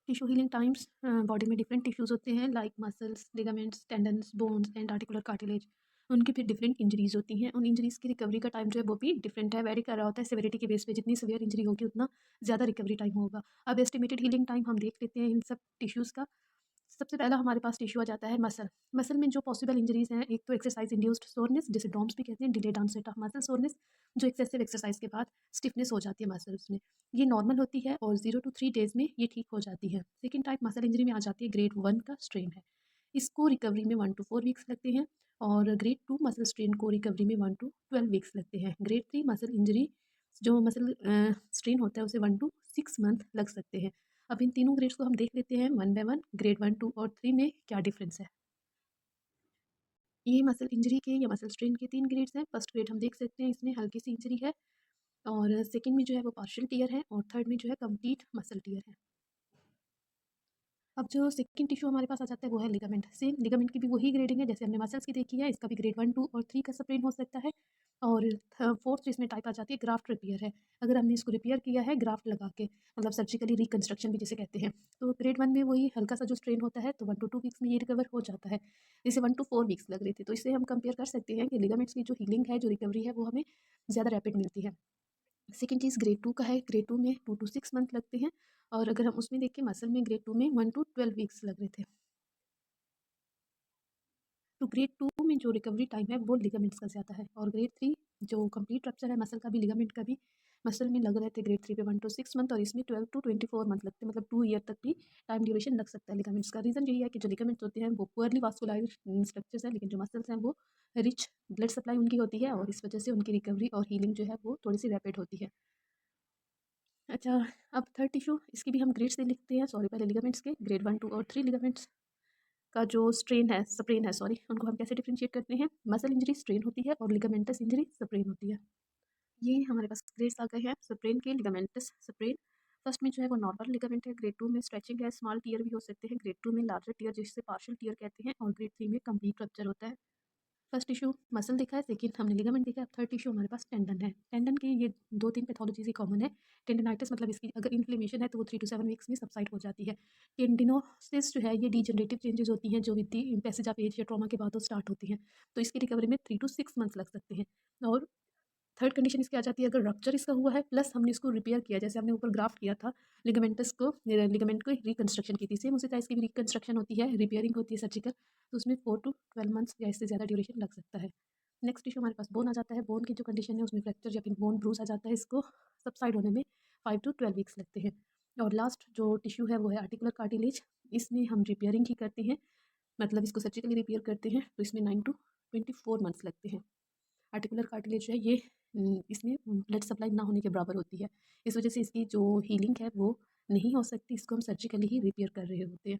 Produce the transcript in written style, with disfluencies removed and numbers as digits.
Tissue healing times body में different tissues होते हैं like muscles, ligaments, tendons, bones and articular cartilage. उनकी फिर डिफरेंट इंजरीज़ होती हैं। उन इंजरीज़ की रिकवरी का टाइम जो है वो भी डिफरेंट है, वेरी कर रहा होता है सेवेरिटी के बेस पे। जितनी सीवियर इंजरी होगी उतना ज़्यादा रिकवरी टाइम होगा। अब एस्टिमेटेड हीलिंग टाइम हम देख लेते हैं इन सब टिश्यूज़ का। सबसे पहला हमारे पास टिश्यू आ जाता है मसल। मसल में जो पॉसिबल इंजरीज़ हैं, एक तो एक्सरसाइज इंड्यूस्ड सोरनेस जिसे डॉम्स भी कहते हैं, delayed onset of muscle soreness, जो एक्सेसिव एक्सरसाइज के बाद स्टिफनेस हो जाती है मसल्स में। ये नॉर्मल होती है और 0 टू 3 डेज़ में ये ठीक हो जाती है। सेकंड टाइप मसल इंजरी में आ जाती है ग्रेड 1 का स्ट्रेन है। इसको रिकवरी में 1 टू 4 वीक्स लगते हैं और ग्रेड 2 मसल स्ट्रेन को रिकवरी में 1 टू 12 वीक्स लगते हैं। ग्रेड 3 मसल इंजरी जो मसल स्ट्रेन होता है उसे 1 टू 6 मंथ लग सकते हैं। अब इन तीनों ग्रेड्स को हम देख लेते हैं वन बाय वन, ग्रेड 1, 2 और 3 में क्या डिफरेंस है। ये मसल इंजरी के या मसल स्ट्रेन के 3 ग्रेड्स हैं। फर्स्ट ग्रेड हम देख सकते हैं, इसमें हल्की सी इंजरी है और सेकंड में जो है वो पार्शियल टियर है और थर्ड में जो है कंप्लीट मसल टियर है। अब जो सेकंड टिश्यू हमारे पास आ जाता है वो है लिगामेंट। सेम लिगामेंट की भी वही ग्रेडिंग है जैसे हमने मसल्स की देखी है, इसका भी ग्रेड 1, 2 और 3 का स्प्रेन हो सकता है। और फोर्थ इसमें टाइप आ जाती है ग्राफ्ट रिपेयर है। अगर हमने इसको रिपेयर किया है ग्राफ्ट लगा के, मतलब सर्जिकली रिकंस्ट्रक्शन भी जिसे कहते हैं, तो ग्रेड 1 में वही हल्का सा जो स्ट्रेन होता है तो 1 टू 2 वीक्स में ये रिकवर हो जाता है। इसे 1 टू 4 वीक्स लग रहे थे, तो इससे हम कंपेयर कर सकते हैं कि लिगामेंट्स की जो हीलिंग है, जो रिकवरी है, वो हमें ज़्यादा रैपिड मिलती है। सेकंड चीज़ ग्रेड 2 का है, ग्रेड 2 में 2 टू 6 मंथ लगते हैं और अगर हम उसमें देखें मसल में ग्रेड 2 में 1 टू 12 वीक्स लग रहे थे। तो ग्रेड 2 में जो रिकवरी टाइम है वो लिगामेंट्स का ज़्यादा है और ग्रेड 3 जो कंप्लीट रप्चर है मसल का भी लिगामेंट का भी, मसल में लग रहे थे ग्रेड 3 पे 1 टू 6 मंथ और इसमें 12 टू 24 मंथ लगते हैं, मतलब 2 ईयर तक भी टाइम ड्यूरेशन लग सकता है लिगामेंट्स का। रीज़न यही है कि जो लिगामेंट्स होते हैं वो पुअरली वास्कुलाइज्ड स्ट्रक्चर्स हैं, लेकिन जो मसल्स हैं वो रिच ब्लड सप्लाई उनकी होती है और इस वजह से उनकी रिकवरी और हीलिंग जो है वो थोड़ी-सी रैपिड होती है। अच्छा, अब थर्ड टिश्यू इसकी भी हम ग्रेड से लिखते हैं, सॉरी पहले लिगामेंट्स के ग्रेड 1, 2 और 3 लिगामेंट्स का जो स्प्रेन है सॉरी, उनको हम कैसे डिफरेंशिएट करते हैं। मसल इंजरी स्ट्रेन होती है और लिगामेंटस इंजरी स्प्रेन होती है। ये हमारे पास ग्रेड्स आ गए हैं स्प्रेन के, लिगामेंटस स्प्रेन। फर्स्ट में जो है वो नॉर्मल लिगामेंट है, ग्रेड 2 में स्ट्रेचिंग है, स्मॉल टियर भी हो सकते हैं, ग्रेड 2 में लार्जर टियर जिसे पार्शियल टियर कहते हैं और ग्रेड 3 में कंप्लीट रप्चर होता है। फर्स्ट टिश्यू मसल देखा है, सेकंड हमने लिगामेंट देखा है, अब थर्ड टिश्यू हमारे पास टेंडन है। टेंडन के ये 2-3 पैथोलॉजीज़ ही कॉमन है। टेंडनाइटिस मतलब इसकी अगर इन्फ्लेमेशन है तो वो 3 टू 7 वीक्स में सबसाइड हो जाती है। टेंडिनोसिस जो है ये डीजनरेटिव चेंजेस होती हैं जो with the passage of age या ट्रॉमा के बाद वो स्टार्ट होती हैं। तो इसकी रिकवरी में 3 टू 6 मंथ्स लग सकते हैं। और थर्ड कंडीशन इसकी आ जाती है अगर रप्चर इसका हुआ है प्लस हमने इसको रिपेयर किया, जैसे हमने ऊपर ग्राफ्ट किया था लिगामेंटस को, लिगामेंट को रिकंस्ट्रक्शन की थी, सेम उसी तरह इसकी भी रिकंस्ट्रक्शन होती है, रिपेयरिंग होती है सर्जिकल, तो उसमें 4 टू 12 मंथ्स या इससे ज़्यादा ड्यूरेशन लग सकता है। नेक्स्ट इशू हमारे पास बोन आ जाता है। बोन की जो कंडीशन है उसमें फ्रैक्चर या फिर बोन ब्रूस आ जाता है, इसको सबसाइड होने में 5 टू 12 वीक्स लगते हैं। और लास्ट जो टिश्यू है वो है आर्टिकुलर कार्टिलेज। इसमें हम रिपेयरिंग ही करते हैं, मतलब इसको सर्जिकली रिपेयर करते हैं, तो इसमें 9 टू 24 मंथ्स लगते हैं। आर्टिकुलर कार्टिलेज है ये इसमें ब्लड सप्लाई ना होने के बराबर होती है, इस वजह से इसकी जो हीलिंग है वो नहीं हो सकती, इसको हम सर्जिकली ही रिपेयर कर रहे होते हैं।